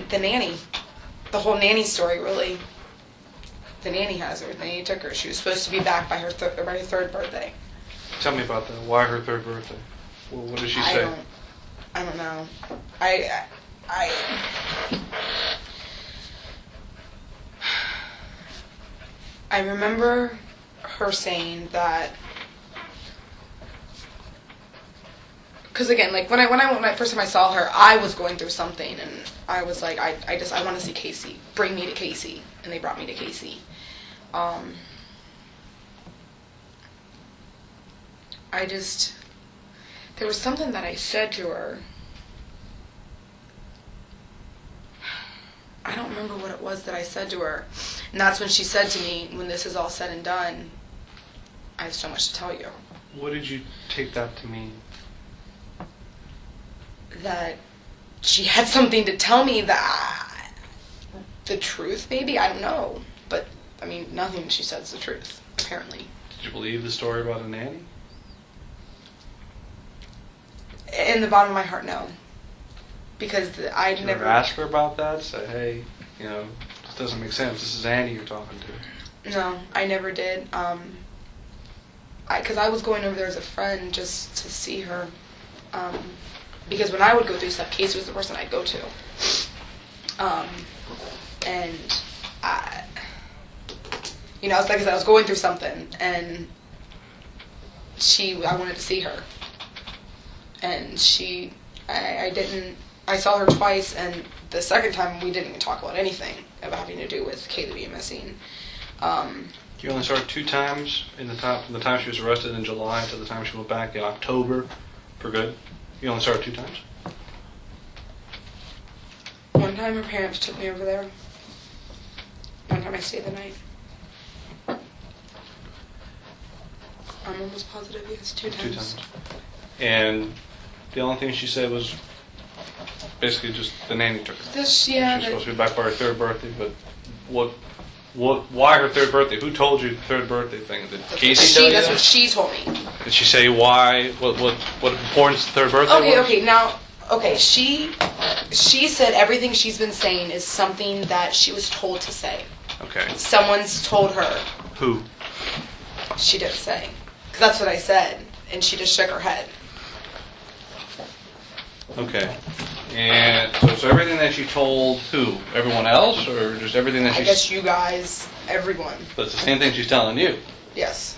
the nanny. The whole nanny story, really. The nanny has her. The nanny took her. She was supposed to be back by her third birthday. Tell me about that. Why her third birthday? Well, what did she say? I don't know. I remember her saying that, because again, like when I first time I saw her, I was going through something, and I was like, I want to see Casey. Bring me to Casey, and they brought me to Casey. There was something that I said to her. I don't remember what it was that I said to her. And that's when she said to me, when this is all said and done, I have so much to tell you. What did you take that to mean? That she had something to tell me, that the truth, maybe? I don't know. But, I mean, nothing she said is the truth, apparently. Did you believe the story about a nanny? In the bottom of my heart, no. Because I'd Did you never... ever ask her about that? Say, hey, this doesn't make sense. This is Annie you're talking to. No, I never did. Because I was going over there as a friend just to see her. Because when I would go through stuff, Casey was the person I'd go to. And it's like I said, I was going through something, and I wanted to see her. And I saw her twice, and the second time we didn't even talk about anything about having to do with Caylee being missing. You only saw her 2 times from the time she was arrested in July to the time she went back in October for good? You only saw her 2 times? One time her parents took me over there. One time I stayed the night. I'm almost positive, yes, 2 times. 2 times. And the only thing she said was basically just the nanny took her. She was supposed to be back by her 3rd birthday, but why her 3rd birthday? Who told you the 3rd birthday thing? Did Casey tell you That's that? what she told me. Did she say why? What importance the 3rd birthday was? Okay, she said everything she's been saying is something that she was told to say. Okay. Someone's told her. Who? She didn't say. 'Cause that's what I said, and she just shook her head. Okay. And so everything that she told who? Everyone else, or just everything that she... I guess you guys, everyone. But it's the same thing she's telling you. Yes.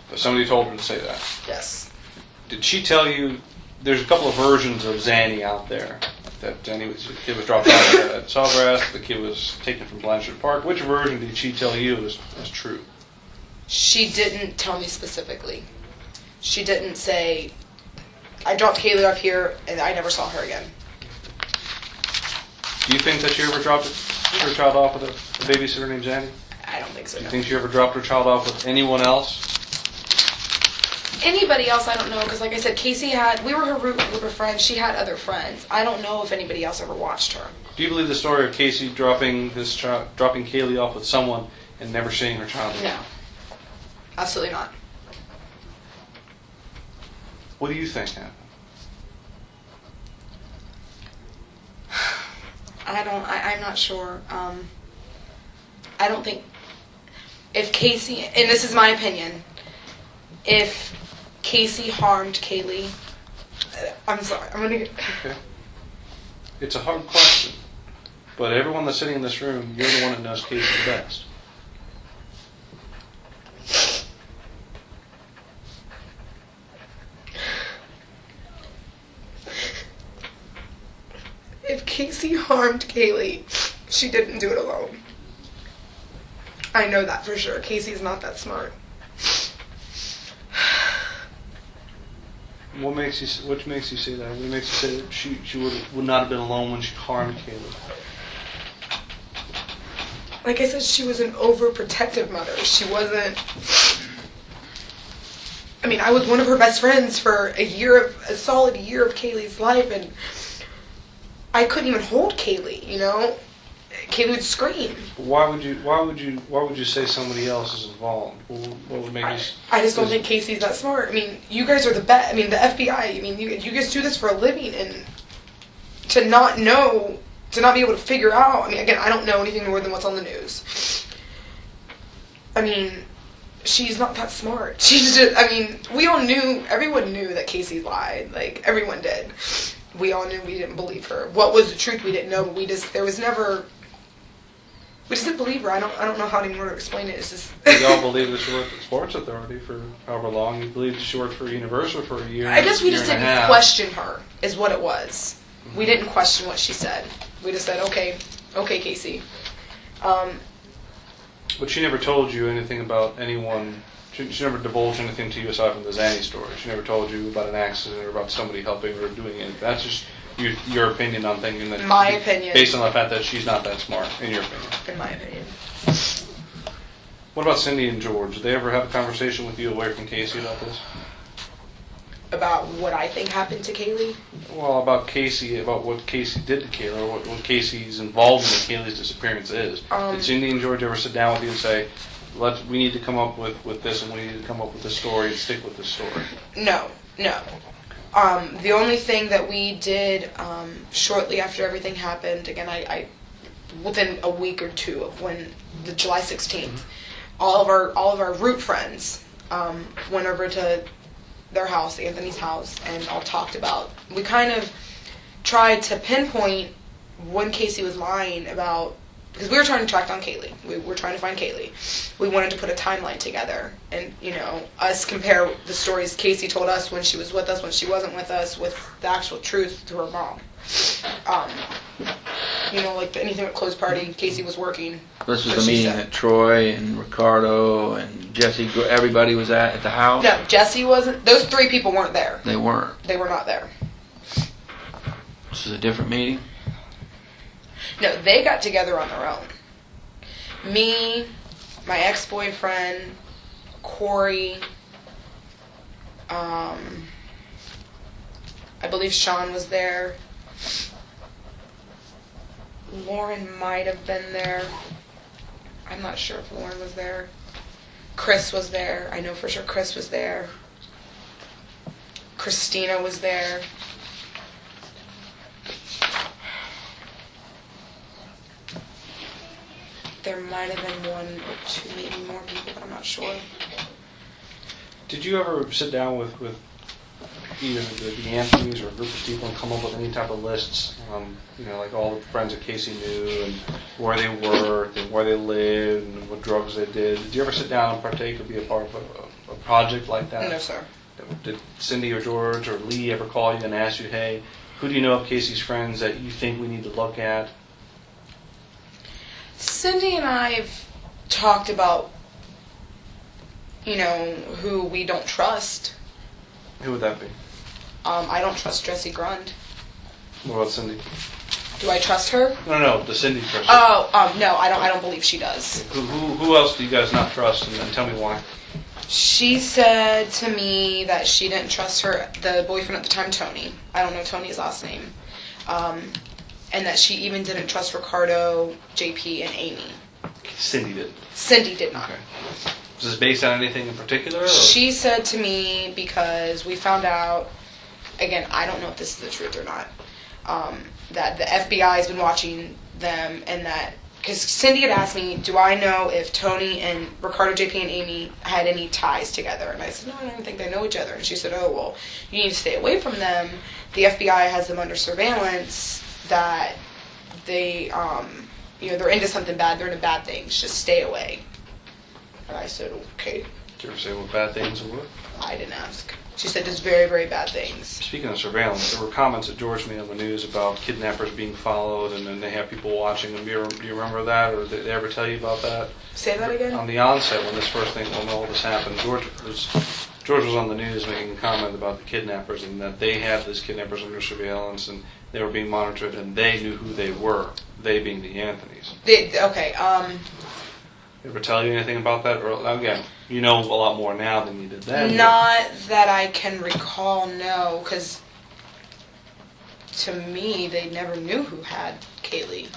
But somebody told her to say that. Yes. Did she tell you... There's a couple of versions of Zanny out there. That the kid was dropped off at Sawgrass, the kid was taken from Blanchard Park. Which version did she tell you is true? She didn't tell me specifically. She didn't say... I dropped Caylee off here, and I never saw her again. Do you think that she ever dropped her child off with a babysitter named Zanny? I don't think so. Do you think she ever dropped her child off with anyone else? Anybody else, I don't know, because like I said, we were her group of friends. She had other friends. I don't know if anybody else ever watched her. Do you believe the story of Casey dropping Caylee off with someone and never seeing her child again? No. Absolutely not. What do you think happened? I'm not sure. I don't think, if Casey, and this is my opinion, if Casey harmed Caylee, I'm sorry, I'm going to... Okay. It's a hard question, but everyone that's sitting in this room, you're the one that knows Casey the best. If Casey harmed Caylee, she didn't do it alone. I know that for sure. Casey's not that smart. What makes you say that? What makes you say that she would not have been alone when she harmed Caylee? Like I said, she was an overprotective mother. She wasn't... I mean, I was one of her best friends for a solid year of Caylee's life, and I couldn't even hold Caylee, Caylee would scream. Why would you say somebody else is involved? What would make you... I just don't think Casey's that smart. I mean, you guys are the best. I mean, the FBI, you guys do this for a living, and to not know to not be able to figure out. I mean, again, I don't know anything more than what's on the news. I mean, she's not that smart. She's just, I mean, everyone knew that Casey lied. Like, everyone did. We all knew we didn't believe her. What was the truth, we didn't know, but we just didn't believe her. I don't know how anymore to explain it. It's just... We all believed that she worked at the Sports Authority for however long. You believed she worked for Universal for a year. I guess we just didn't question her, is what it was. Mm-hmm. We didn't question what she said. We just said, okay, Casey. But she never told you anything about anyone. She never divulged anything to you aside from the Zanny story. She never told you about an accident or about somebody helping her or doing anything. That's just your opinion on thinking that. My opinion. Based on the fact that she's not that smart, in your opinion. In my opinion. What about Cindy and George? Did they ever have a conversation with you away from Casey about this? About what I think happened to Caylee? Well, about Casey, about what Casey did to Caylee, or what Casey's involvement in Caylee's disappearance is. Did Cindy and George ever sit down with you and say, we need to come up with this, and we need to come up with this story and stick with this story? No. The only thing that we did shortly after everything happened, again, I within a week or two of when the July 16th, all of our root friends went over to their house, Anthony's house, and all talked about. We kind of tried to pinpoint when Casey was lying about, because we were trying to track down Caylee. We were trying to find Caylee. We wanted to put a timeline together and, us compare the stories Casey told us when she was with us, when she wasn't with us, with the actual truth to her mom. Like anything at closed party, Casey was working. This was the meeting that Troy and Ricardo and Jesse, everybody was at the house? No, Jesse wasn't. Those three people weren't there. They weren't? They were not there. This is a different meeting? No, they got together on their own. Me, my ex-boyfriend, Corey, I believe Sean was there. Lauren might have been there. I'm not sure if Lauren was there. Chris was there. I know for sure Chris was there. Christina was there. There might have been one or two, maybe more people, but I'm not sure. Did you ever sit down with either the Anthonys or a group of people and come up with any type of lists, like all the friends that Casey knew and where they worked and where they lived and what drugs they did? Did you ever sit down and partake or be a part of a project like that? No, sir. Did Cindy or George or Lee ever call you and ask you, hey, who do you know of Casey's friends that you think we need to look at? Cindy and I have talked about, who we don't trust. Who would that be? I don't trust Jessie Grund. What about Cindy? Do I trust her? No, the Cindy person. Oh, no, I don't believe she does. Who else do you guys not trust, and tell me why? She said to me that she didn't trust the boyfriend at the time, Tony. I don't know Tony's last name. And that she even didn't trust Ricardo, JP, and Amy. Cindy did. Cindy did not. Okay. Was this based on anything in particular? Or? She said to me, because we found out, again, I don't know if this is the truth or not, that the FBI has been watching them, and that, because Cindy had asked me, do I know if Tony and Ricardo, JP, and Amy had any ties together? And I said, no, I don't think they know each other. And she said, oh, well, you need to stay away from them. The FBI has them under surveillance, that they, they're into something bad, they're into bad things, just stay away. And I said, okay. Did you ever say what bad things were? I didn't ask. She said just very, very bad things. Speaking of surveillance, there were comments that George made on the news about kidnappers being followed, and then they have people watching them. Do you remember that, or did they ever tell you about that? Say that again? On the onset, when all this happened, George was on the news making a comment about the kidnappers, and that they had these kidnappers under surveillance, and they were being monitored, and they knew who they were, they being the Anthonys. Ever tell you anything about that? Or, again, you know a lot more now than you did then. Not that I can recall, no, because to me, they never knew who had Caylee.